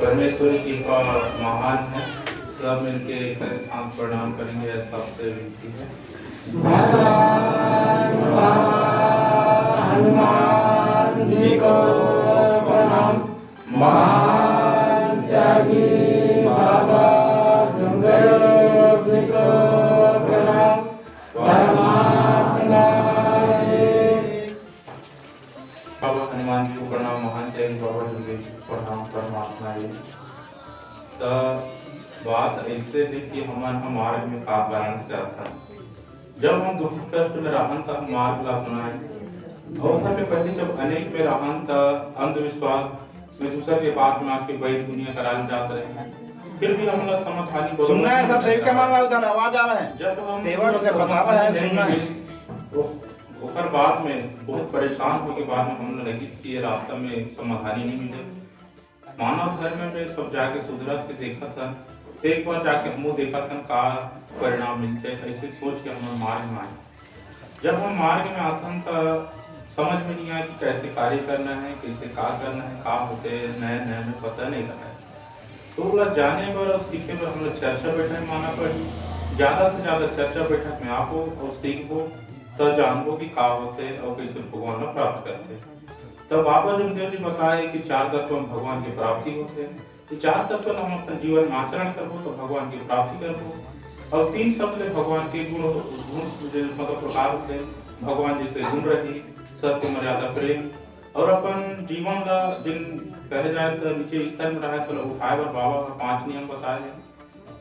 परमेश्वरी की कृपा महान है। सब मिलके एक साथ प्रणाम करेंगे, सबसे विनती है। भगवान हनुमान जी को प्रणाम। महान त्यागी बाबा जमदेव जी को प्रणाम। परमात्मा बाबा हनुमान जी को प्रणाम, महान त्यागी बाबा जमदेव जी को प्रणाम, परमात्मा। तो बात ऐसे थी कि हमारे मार्ग में का कारण से आता, जब हम दुख कष्ट में रहन था मार्ग ला अपनाए और था पहले जब अनेक में रहन था अंधविश्वास में दूसरे के बात में आके बड़ी दुनिया कराल जाते रहे, फिर भी हम लोग समाधानी बोल सुनना है सब सही कमान ला उधर आवाज आ रहा है। जब हम सेवा से बता रहा है सुनना है। ओकर बाद में बहुत परेशान हो के बाद में हम लगी कि ये रास्ता में समाधानी नहीं मिले। मानव धर्म में सब जाके सुधरा से देखा था, एक बार जाके हम देखा था का परिणाम मिलते, ऐसे सोच के हम मार्ग में आए। जब हम मार्ग में आते हैं तो समझ में नहीं आया कि कैसे कार्य करना है, कैसे का करना है, का होते नए नए में पता नहीं लगा। तो बोला जाने पर और सीखे पर हम लोग चर्चा बैठक माना पड़ी, ज्यादा से ज्यादा चर्चा बैठक में आपो और सीखो तो जानबो कि का होते और कैसे भगवान को प्राप्त करते। तब बाबा जमदेव जी बताए कि 4 तत्व में भगवान की प्राप्ति होते हैं, तो 4 तत्व हम अपने जीवन में आचरण करबो तो भगवान की प्राप्ति करबो। और 3 शब्द भगवान के गुण मतलब प्रकार होते हैं, भगवान जैसे गुण रही सत्य मर्यादा प्रेम। और अपन जीवन का जिन कहे जाए तो नीचे स्तर में रहे तो उठाए पर बाबा का 5 नियम बताए हैं,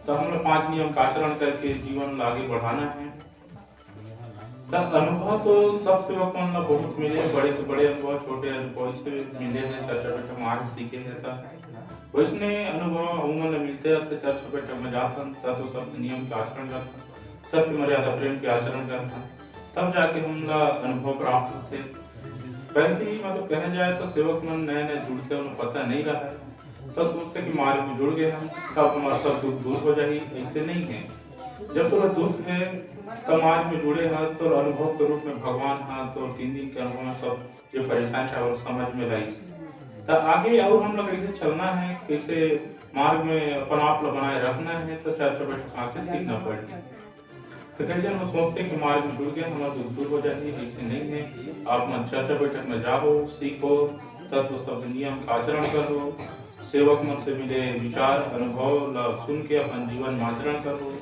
तो हम लोग 5 नियम का आचरण करके जीवन आगे बढ़ाना है। तब अनुभव तो सबसे वक्त बहुत मिले, बड़े से बड़े अनुभव, छोटे अनुभव से मिले हैं, चर्चा बैठक मार्ग सीखे हैं। वैसने अनुभव उम्र मिलते रहते, चर्चा बैठक में जाता तो सब नियम का आचरण करता, सत्य मर्यादा प्रेम के आचरण करता, तब जाके हम अनुभव प्राप्त होते। पहले ही मतलब कहा जाए तो सेवक मन नए नए जुड़ते उन्हें पता नहीं रहा है, तो सोचते कि मार्ग में जुड़ गए हम तब हमारा सब दुख दूर हो जाएगी, ऐसे नहीं है। जब थोड़ा दुख है तब मार्ग में जुड़े हैं तो अनुभव के रूप में भगवान है, तो 3 दिन के अनुभव में सब जो परेशान है वो समझ में लाई। तो आगे और हम लोग कैसे चलना है, कैसे मार्ग में अपन आप लोग बनाए रखना है, तो चर्चा बैठक आके सीखना पड़ेगा। तो कई जन वो सोचते हैं कि मार्ग में जुड़ गए हमारा दुख दूर हो जाएगी, ऐसे नहीं है। आप मन चर्चा बैठक में जाओ, सीखो, तत्व सब नियम का आचरण करो, सेवक मन से मिले विचार अनुभव सुन के अपन जीवन में आचरण करो,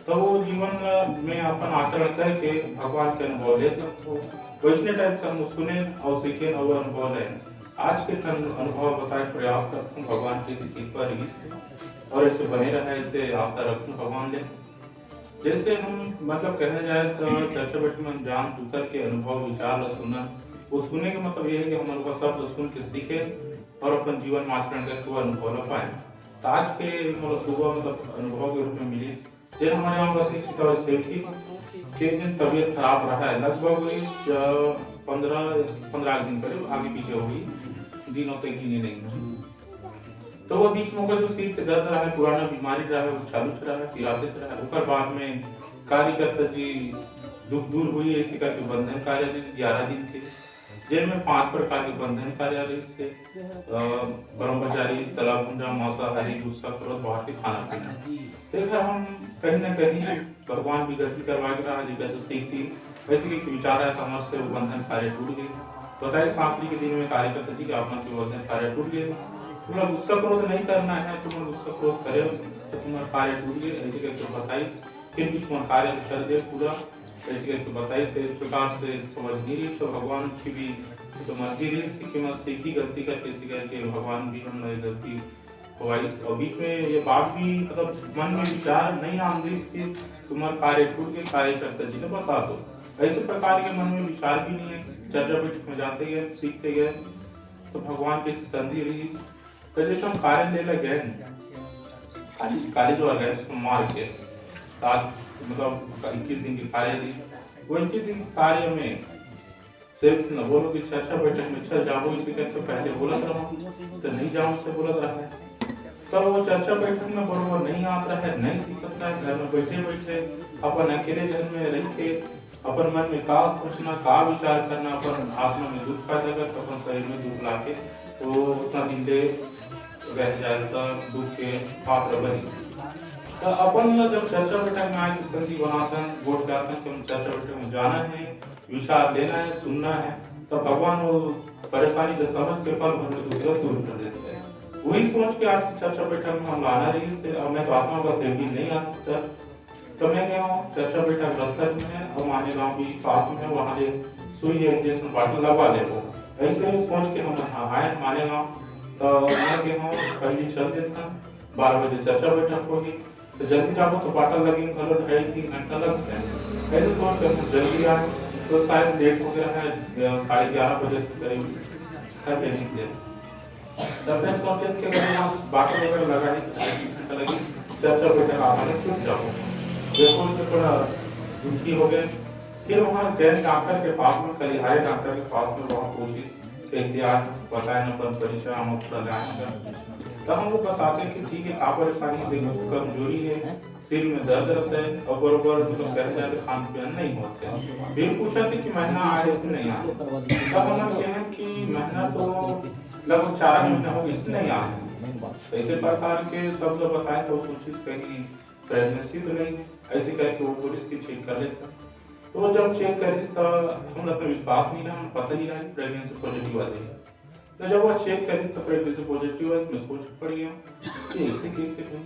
तो वो जीवन में अपन आचरण करके भगवान के अनुभव ले सकते हो। वैसने टाइप से हम सुने और सीखे और अनुभव लें। आज के अनुभव बताए प्रयास करता हूँ भगवान की कृपा रही और ऐसे बने रहे, ऐसे आशा रखूँ भगवान ले। जैसे हम मतलब कहने जाए तो चर्चा बैठक में जान दूसर के अनुभव विचार सुनना, वो सुनने का मतलब ये है कि हम उनका शब्द सुन के सीखे और अपन जीवन में आचरण करके वो अनुभव ला पाए। तो आज के मतलब सुबह मतलब अनुभव के रूप में मिली जैसे हमारे यहाँ रहती थी कि दिन तबीयत खराब रहा है, लगभग 15 दिन करीब आगे पीछे हुई, दिनों तक गिने नहीं। तो वो बीच में जो सिर के दर्द रहा है, पुराना बीमारी रहा है, वो चालू से रहा है, पिराते से रहा है। उसके बाद में कार्यकर्ता जी दुख दूर हुई, ऐसे करके बंधन कार्यालय 11 दिन के, जेल में 5 प्रकार के बंधन कार्यालय से ब्रह्मचारी, तलाबुंजा, मांसाहारी, गुस्सा, क्रोध, बाहर के खाना पीना। देखा हम कहीं ना कहीं भगवान भी गलती करवा के रहा, जैसे सीख थी वैसे कि विचार आया था हमारे से वो बंधन कार्य टूट गई। बताए आखिरी के दिन में कार्यकर्ता जी के आपन से बंधन कार्य टूट गए। तुम्हें गुस्सा क्रोध नहीं करना है, तुम गुस्सा क्रोध करे तो तुम्हारा कार्य टूट गए, ऐसे करके बताई। फिर भी तुम्हारा कार्य कर दे पूरा, ऐसे करके बताई। तो इस प्रकार से समझ नहीं रही तो भगवान की भी समझ रही कि मैं सीखी गलती करके भगवान भी हम गलती हुई। और बीच में ये बात भी मतलब मन में विचार नहीं आंदी कि तुम्हारा कार्य टूट गए, कार्यकर्ता जी ने बता दो, ऐसे प्रकार के मन में विचार भी नहीं है। चर्चा बैठक में जाते गए, सीखते गए, तो भगवान की संधि रही। तो जैसे हम कार्य ले गए काली जो गए उसको मार के, आज मतलब 21 दिन की कार्य दी, वो 21 दिन के कार्य में सिर्फ न बोलो कि चर्चा बैठक में चल जाओ, इसी करके पहले बोलत रहो तो नहीं जाओ से बोलत रहा है। तो वो चर्चा बैठक में बरोबर नहीं आता है, नहीं सीख सकता है। घर में बैठे बैठे अपन अकेले घर में रह के अपन मन में का सोचना, का विचार करना, अपन आत्मा में दुख पैदा कर, अपन शरीर में दुख लाके तो उतना दिन ले रह जाए तो दुख के पात्र बनी। तो अपन जब चर्चा बैठक में आए तो संधि बनाते हैं, वोट करते हैं कि हम चर्चा बैठक में जाना है, विचार लेना है, सुनना है, तो भगवान वो परेशानी को समझ के पल भर में दूर कर देते हैं। वही सोच के आज की चर्चा बैठक में हम लाना रही थे। और मैं तो आत्मा का सेवकी नहीं आता सर, तो मैं गया हूँ चर्चा बैठक रस्तर में और माने गाँव भी पास में, वहाँ से सुई एजुकेशन पार्टी लगवा ले। ऐसे सोच के हम आए माने गाँव, तो मैं गया हूँ पहले चल देता 12 बजे चर्चा बैठक होगी, तो जल्दी जाओ तो पाटल लगी 2.5-3 घंटा लगते हैं। ऐसे सोच कर हम जल्दी आए तो शायद लेट हो गया है, 11:30 बजे के करीब घर पे निकले। तब फिर सोचे कि अगर हम बात वगैरह लगा ही तो 1 घंटा लगी, चर्चा बैठक आपने छूट जाओ। देखो तो थोड़ा दुखी हो गए। फिर वहाँ गए डॉक्टर के पास में, कलिहारे डॉक्टर के पास में, वहाँ पूछी कैसे आज बताए नंबर परिचय हम थोड़ा जाएंगे। तो हम लोग बताते कि ठीक है आप परेशानी देखो, कमजोरी है, सिर में दर्द रहता है और बरोबर मतलब घर जाके खान पान नहीं होते। फिर पूछा कि महीना आ रहे कि नहीं आ रहे, तब हम कहे कि महीना तो लगभग 4 महीना हो गए नहीं आ रहे। ऐसे प्रकार के शब्द बताए तो कोशिश कहीं प्रेगनेंसी तो नहीं है, ऐसे कह के वो पुलिस की चेक कर लेता। तो जब चेक करी तो हम लोग विश्वास नहीं रहा, हमें पता नहीं रहा प्रेगनेंसी पॉजिटिव आ जाएगी। तो जब वो चेक करी तो प्रेगनेंसी पॉजिटिव है, मैं सोच पड़ गया कि ऐसे कैसे हुई।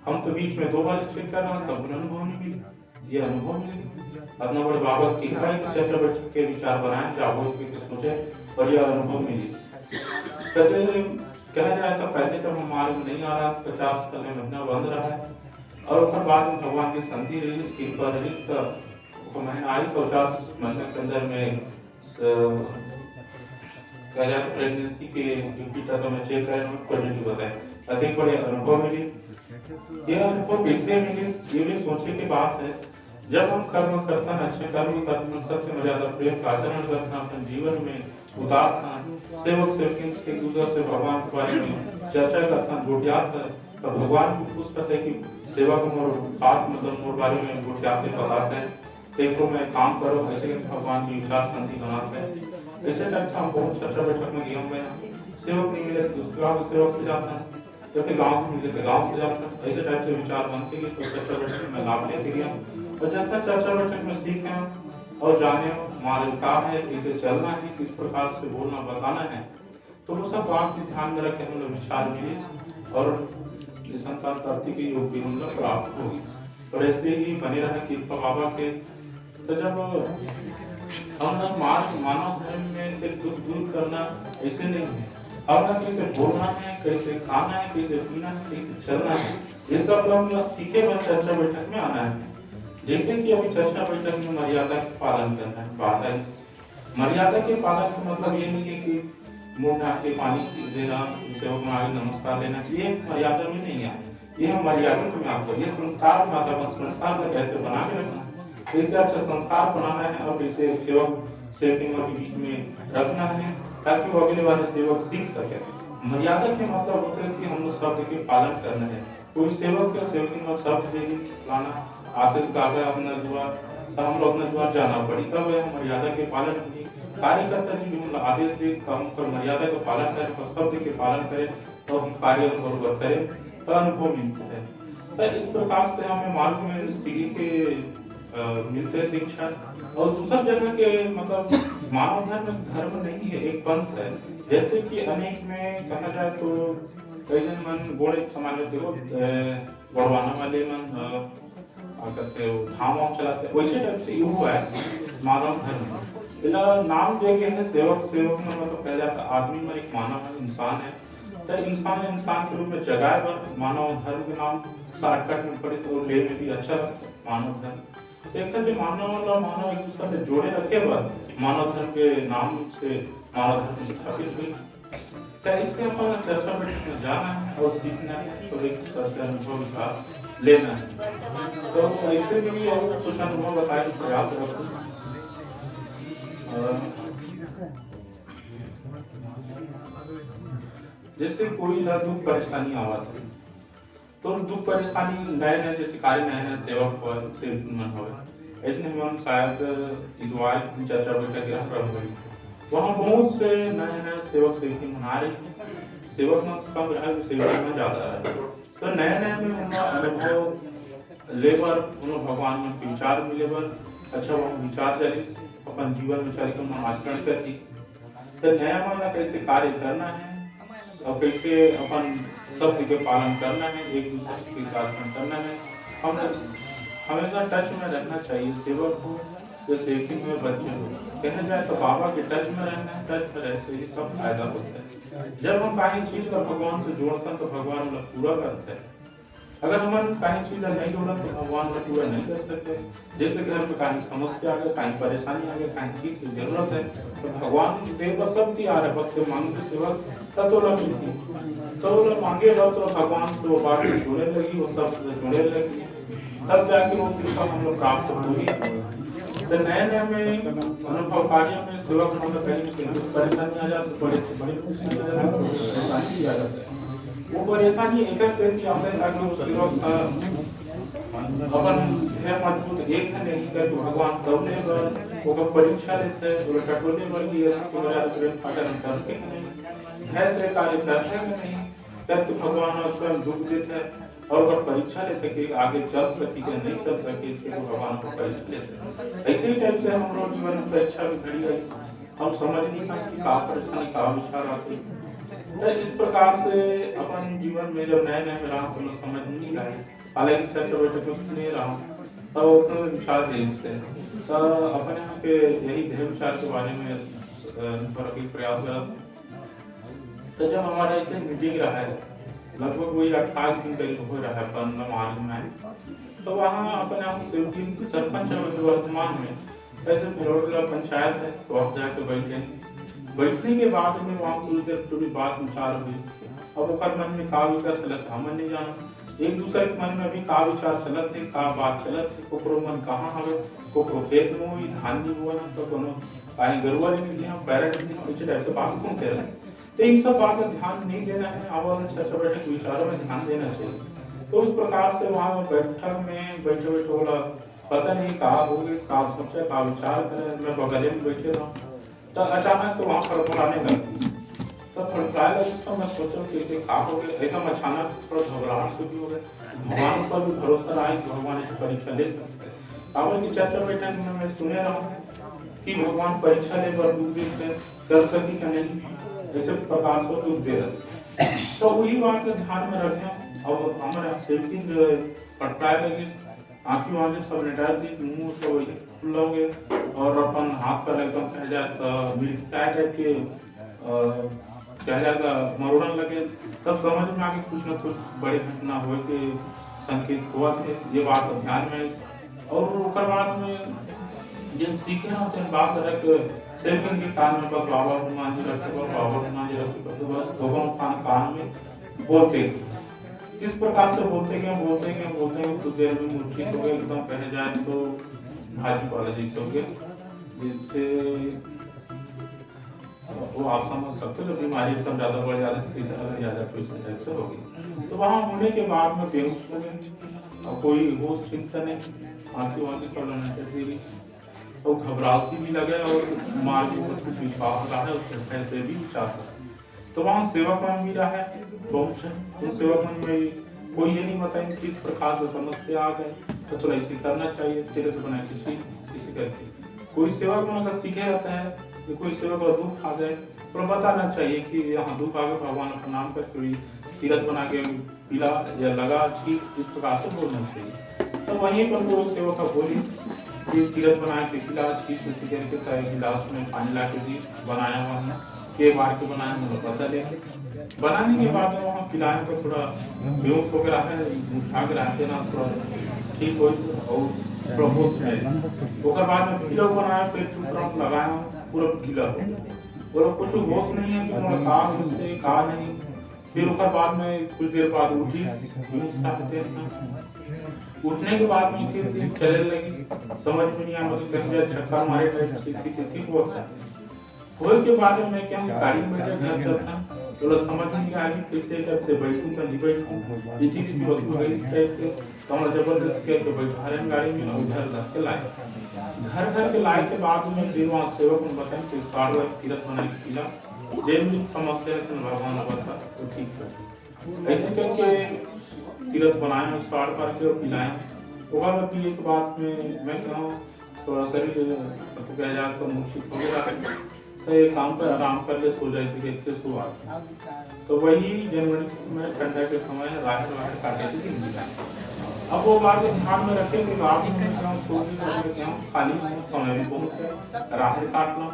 हम तो बीच में 2 बार चेक कर रहा, तब अनुभव नहीं मिला, ये अनुभव मिला। अपना बड़े बाबा की चर्चा बैठक के विचार बनाए, जागो इसके सोचे और यह अनुभव मिली। कहा जाए तो पहले जब हमारे में नहीं आ रहा, 50 साल में महीना बंद रहा है और उसके बाद में भगवान की संधि रही, कृपा रही, तो मैंने आई 50 महीने के अंदर में कहा जाए तो प्रेगनेंसी के रिपीट तो मैं चेक कर रहा हूँ, पॉजिटिव बताए। अधिक बड़े अनुभव मिली। यह अनुभव कैसे मिले, ये भी सोचने की बात है। जब हम कर्म करते हैं, अच्छे कर्म करते हैं, सबसे मर्यादा प्रेम का आचरण करते हैं, अपने जीवन में उतारते हैं, सेवक सेवकी एक दूसरे से भगवान के बारे में चर्चा करते हैं, गोटियात है, तो भगवान को खुश करते हैं कि सेवक मोर साथ मतलब मोर बारे में गोटियात से बताते हैं, देखो मैं काम करो, ऐसे भगवान की विचार संधि बनाते हैं। ऐसे टाइप से हम बहुत चर्चा बैठक में गए हुए हैं। सेवक नहीं मिले तो दूसरे गाँव के सेवक से जाते हैं, जैसे गाँव से मिले तो गाँव से जाते हैं। ऐसे टाइप से विचार बनते गए, तो चर्चा बैठक में लाभ लेते गए और जैसा चर्चा बैठक में सीखे और जाने हमारे काम है, कैसे चलना है, किस प्रकार से बोलना बताना है, तो वो सब बात की ध्यान में रखे हम लोग विचार मिले और संतान प्राप्ति की योग भी हम लोग प्राप्त होगी। और ऐसे ही बने रहे कृपा बाबा के। तो जब हम लोग मानव धर्म में से दुख दूर करना ऐसे नहीं है, हम लोग कैसे बोलना है, कैसे खाना है, कैसे पीना है, कैसे चलना है, ये सब हम लोग सीखे हुए चर्चा बैठक में आना है। जैसे कि अभी चर्चा बैठक में मर्यादा का पालन करना है, बात है मर्यादा के पालन का मतलब ये नहीं है कि मुंह ढाक के पानी देना, सेवक में आगे नमस्कार लेना, ये मर्यादा में नहीं है। ये हम मर्यादा में आपको ये संस्कार में आता है, संस्कार में कैसे बना के रखना, कैसे अच्छा संस्कार बनाना है और कैसे सेवक सेवकियों के बीच में रखना है ताकि वो अगले वाले सेवक सीख सके। मर्यादा के मतलब होता है कि हम लोग शब्द के पालन करना है। कोई सेवक का सेवकियों शब्द से ही लाना आते अपना द्वार, तो हम लोग अपना द्वार जाना पड़ी, तब मर्यादा के पालन होगी। कार्यकर्ता जी भी आदेश दे हम पर मर्यादा का पालन करें और शब्द के पालन करें तो हम कार्य अनुभव करें तो अनुभव मिलता है। तो इस प्रकार से हमें मालूम है सीखी के मिलते शिक्षा। और दूसरा जगह के मतलब मानव धर्म नहीं है, एक पंथ है। जैसे कि अनेक में कहा जाए तो कई मन गोड़े समाज देखो गौरवाना वाले मन करते हो धाम चलाते, वैसे टाइप से हुआ है मानव धर्म। नाम देंगे है सेवक, सेवक में मतलब कहा जाता आदमी में एक मानव है, इंसान है, तो इंसान के रूप में जगह पर मानव धर्म के नाम शॉर्टकट में पड़े तो ले में भी अच्छा मानव धर्म। देखते जो मानव एक दूसरे से जोड़े रखे बस मानव धर्म के नाम से मानव धर्म स्थापित हुई। क्या इसके अपन चर्चा बैठक में जाना है और सीखना है तो एक दूसरे से अनुभव विचार लेना है। तो ऐसे भी और कुछ अनुभव बताने का प्रयास करो। जैसे कोई दुख परेशानी आवत है तो दुख परेशानी नए नए जैसे कार्य नए सेवक पर से मन हो ऐसे हम शायद इदवार चर्चा बैठक वहाँ बहुत से नए नए सेवक सेवकी मना रही सेवक में कम रहा है, सेवक में ज्यादा है। तो नए नए में उनका अनुभव लेबर उन्होंने भगवान में विचार मिले बर अच्छा वो विचार चली अपन जीवन में चल के आचरण करती। तो नया माना कैसे कार्य करना है और कैसे अपन शब्द के पालन करना है, एक दूसरे के साथ करना है। हम हमेशा टच में रहना चाहिए सेवक को, जैसे कि में बच्चे हो कहना जाए तो बाबा के टच में रहना है, टच में रहने से ही सब फायदा होता है। जब हम कहीं चीज का भगवान से जोड़ते हैं तो भगवान उन्हें पूरा करते हैं। अगर हम कहीं चीज नहीं जोड़ा तो भगवान का पूरा नहीं कर सकते। जैसे घर में कहीं समस्या आ गई, कहीं परेशानी आ गई, कहीं चीज की जरूरत है तो भगवान देव सब तैयार है, भक्त मांगे सेवक तत्व मिलती तो मांगे तो भगवान से वो बात जोड़ने लगी, वो सब जोड़ने लगी, तब जाके वो कृपा हम लोग प्राप्त हुई। तो नए नए में अनुभव कार्य में सेवक हम लोग कहीं परेशानी आ जाती, बड़े से बड़ी खुशी आ जाती है। वो परेशानी एक से भी आते ताकि वो सेवक अपन है मजबूत एक है नहीं कर तो भगवान तब ले वो का परीक्षा लेते हैं, वो टटोले बर की तुम्हारा तुरंत पाटन करते नहीं है से कार्य करते हैं नहीं करके भगवान स्वयं दुख देते हैं और अगर परीक्षा लेते कि आगे चल सके या नहीं चल सके, इसके भगवान को परीक्षा लेते। ऐसे ही टाइप से हम लोग जीवन में परीक्षा भी घड़ी गई, हम समझ नहीं पाए कि का परेशानी का विचार आते। तो इस प्रकार से अपन जीवन में जब नए नए में रहा तो समझ नहीं आए, हालांकि चर्चा बैठक कुछ नहीं रहा तो उतने विचार दे इससे तो अपने यहाँ के यही ध्येय विचार के बारे में थोड़ा प्रयास करा। तो जब हमारा ऐसे मीटिंग रहा है लगभग वही 28 दिन करीब हो रहा है 15 मार्च में, तो वहाँ अपने आप शिवजी सरपंच वर्तमान में ऐसे फिरोडला पंचायत है तो आप जाके बैठने के बाद में वहाँ कुछ देर थोड़ी बात विचार हुई। अब ओकर मन में का विचार चलत हम नहीं जाना, एक दूसरे के मन में भी का विचार चलत है, का बात चलत है, कोकरो मन कहाँ हवे, कोकरो खेत में हुई धान नहीं हुआ तो कोनो कहीं गरुआ नहीं लिया पैरेट नहीं ऐसे टाइप से बात कौन कह रहे हैं। तो इन सब बात पर ध्यान नहीं देना है, और चर्चा बैठक विचारों में ध्यान देना चाहिए। तो उस प्रकार से वहाँ बैठक में बैठे बैठे बोला पता नहीं कहा हो गई, का सोचा का विचार करें, मैं बगले में बैठे रहा तो अचानक से वहाँ पर बुलाने लगी तो फड़फड़ाए लगी। तो मैं सोचा कि कहा हो गया, एकदम अचानक थोड़ा घबराहट से भी हो गया, भगवान पर भी भरोसा आए कि भगवान इस परीक्षा ले सकते हैं। कावल की चर्चा बैठक में मैं सुने रहा हूँ कि भगवान परीक्षा ले पर कर सकी क्या नहीं, ऐसे प्रकार से दुख दे रहे। तो वही बात को ध्यान में रखें और हमारे सेफ्टी फड़फड़ाए लगे, आँखी वाँखें सब निटार दी, मुँह सब वही खुला हो गया और अपन हाथ पर एकदम कह जाता मिर्चा टाइप के कह जाता मरोड़न लगे। तब समझ में आके कुछ न कुछ बड़ी घटना हो के संकेत हुआ थे, ये बात ध्यान में। और उसके बाद में जब सीखे ना तो बात रख सेल्फिंग के कान में बाबा हनुमान जी रखे बाबा हनुमान जी रखे बस भगवान कान में बोलते इस प्रकार से बोलते कुछ देर में मूर्छित हो गए, एकदम कहे जाए तो भाजी वाला जैसे हो गया, जिससे वो आप समझ सकते हो बीमारी एकदम ज्यादा बढ़ जाती है, ज्यादा टाइप से हो गई। तो वहाँ होने के बाद में बेहोश हो गए और कोई होश चिंता नहीं, आंखें वाँखें पड़ना चाहिए और घबराहट भी लगे और मार के कुछ विश्वास रहा है उसके पैसे भी चाहता है। तो वहाँ सेवक मन भी रहा है बहुत, तो सेवक मन में कोई ये नहीं बताएंगे किस प्रकार से समस्या आ गए तो थोड़ा इसे करना चाहिए, तेरे से बना किसी करके कोई सेवक मन अगर सीखे रहता है कि कोई सेवक का दुख आ जाए तो बताना चाहिए कि यहाँ दुख आ गया, भगवान का नाम करके तीरथ बना के पीला या लगा ठीक, इस प्रकार से बोलना चाहिए। तो वहीं पर वो सेवक का बोली तीरथ बना के पीला ठीक उसी करके गिलास में पानी ला के दी, बनाया हुआ है के बार के बनाया मुझे पता लेके बनाने के बाद में वहाँ पिलाने को थोड़ा बेहोश होकर आता है, उठा के रहते ना थोड़ा ठीक हो और प्रपोज है उसके बाद में पीला बनाया फिर चुप लगाया पूरा गीला हो और कुछ होश नहीं है कि थोड़ा काम उससे कहा नहीं। फिर उसके बाद में कुछ देर बाद उठी, उठने के बाद में फिर चलने लगी, समझ में नहीं आया मतलब कहीं छक्का मारे टाइप ठीक हुआ था। होने के बाद में मैं क्या गाड़ी में बैठे घर चलता तो समझ नहीं आ रही कैसे टाइप से बैठूं का नहीं बैठूं, इसी की वक्त हो गई टाइप से तो हम जबरदस्त करके बैठा रहे गाड़ी में उधर रख के लाए घर के लाए के बाद में फिर वहाँ सेवक ने बताया कि 60 तीरथ बनाए पीला जैन भी समझते हैं तो भगवान बता तो ठीक है। ऐसे करके तीर्थ बनाए और स्वाड़ पर के और पिलाएं। होगा बाकी एक बात में मैं कहूँ थोड़ा शरीर कह जाए तो मूर्छित हो गया तो ये काम पर आराम कर ले सो जाए थे सो आते। तो वही जनवरी के समय ठंडा के समय राहर वाहर काटे थे जिंदगी का। अब वो बात ध्यान में रखें कि आप खाली समय भी बहुत है राहर काटना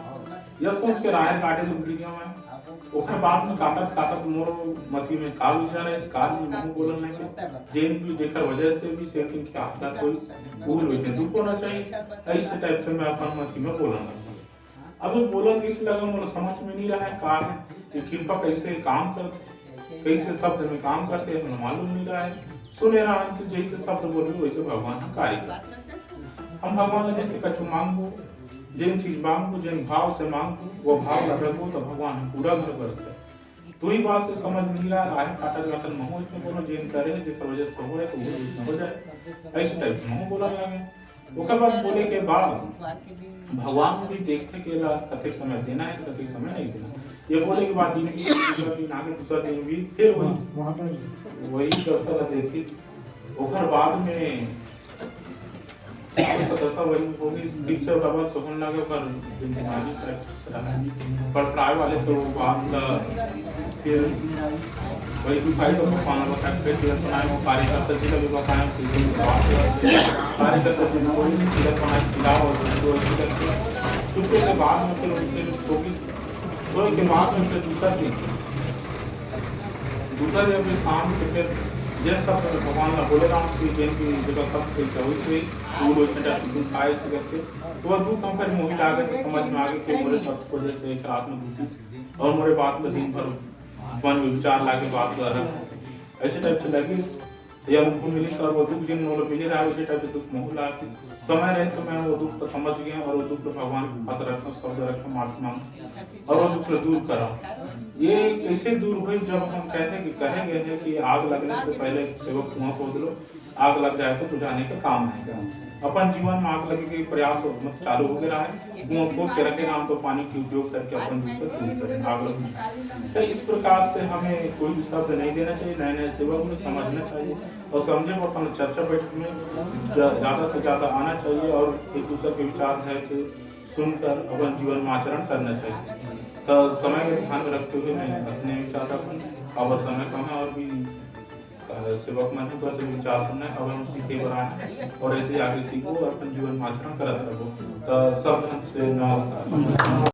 या सोच के राहर काटे तो वीडियो में ओकर बाद में काटत मोर मती में काल विचार है। इस काल में मुंह बोलन नहीं जेन भी देखकर वजह से भी सेटिंग के आपका कोई भूल हुई थे दुख होना चाहिए ऐसे टाइप से मैं अपन मती में बोलना। अब बोलन किस लगा मुझे समझ में नहीं रहा है का है कि कृपा कैसे काम कर कैसे शब्द में काम करते हैं मुझे मालूम नहीं रहा है। सुने रहा है कि जैसे शब्द बोल रहे वैसे भगवान हम कार्य करते। हम भगवान जैसे कछु मांगो जिन चीज मांगो जिन भाव से मांगो वो भाव लगो तो भगवान पूरा घर करते हैं। तो ही बात से समझ नहीं रहा है काटल काटल महो इसमें बोलो जिन करे जिसकी वजह से हो रहा है तो वो हो जाए ऐसे टाइप से महो बोला लगे। उसके बाद बोले के बाद भगवान भी देखते कि कथे समय देना है कथे समय नहीं देना। ये बोले के बाद दिन आगे दूसरा दिन भी फिर वही दशा देखी ओकर बाद में दशा वही होगी ठीक से डबल सोहन लगे पर दिमागी पर प्राय वाले तो बात फिर वही भी फाइल तो पाना बता फिर तीरथ बनाए वो कार्यकर्ता जी लगे बताएं कार्यकर्ता जी ने वही तीरथ बनाए खिलाओ और जो चुपके के बाद में फिर उनसे छोटी तो के बाद में फिर दूसरा दिन शाम के फिर जिन सब भगवान ने बोले राम की जिन की जगह सब कैसे हुई थी दूर हो छटा तुम खाए से करके तो वह दूर कम कर मोहित आ गए समझ में आ गए कि मोरे सब को जैसे एक रात में दूसरी और मोरे बात में दिन भर मन में विचार लाके बात कर रहा ऐसे टाइप से लगी या उनको मिली सर वो दुख जिन मोर मिले रहा उसी टाइप से दुख मोह ला समय रहे तो मैं वो दुख को समझ गया और वो दुख को भगवान के पास रखा शब्द रखा माफी मांग और वो दुख को दूर करा। ये कैसे दूर हुई जब हम कहते कि कहे गए हैं कि आग लगने से पहले सेवक कुआं खोद लो आग लग जाए तो बुझाने का काम है। अपन जीवन में आग लगे के प्रयास मतलब चालू हो गया है कुआं खोद के रखे हम तो पानी के उपयोग करके अपन दूसरा दूर करें आग लग। तो इस प्रकार से हमें कोई भी शब्द नहीं देना चाहिए नए नए सेवक को समझना चाहिए और समझे को अपन चर्चा बैठक में ज्यादा से ज्यादा आना चाहिए और एक दूसरे के विचार है से सुनकर अपन जीवन में आचरण करना चाहिए। तो समय के ध्यान में रखते हुए मैं अपने विचार रखूँ और समय कम है और भी सेवक मन को विचार सुनना है और हम सीखे बढ़ाए और ऐसे आगे सीखो और अपन जीवन में आचरण करते रहो। तो सब से नमस्कार।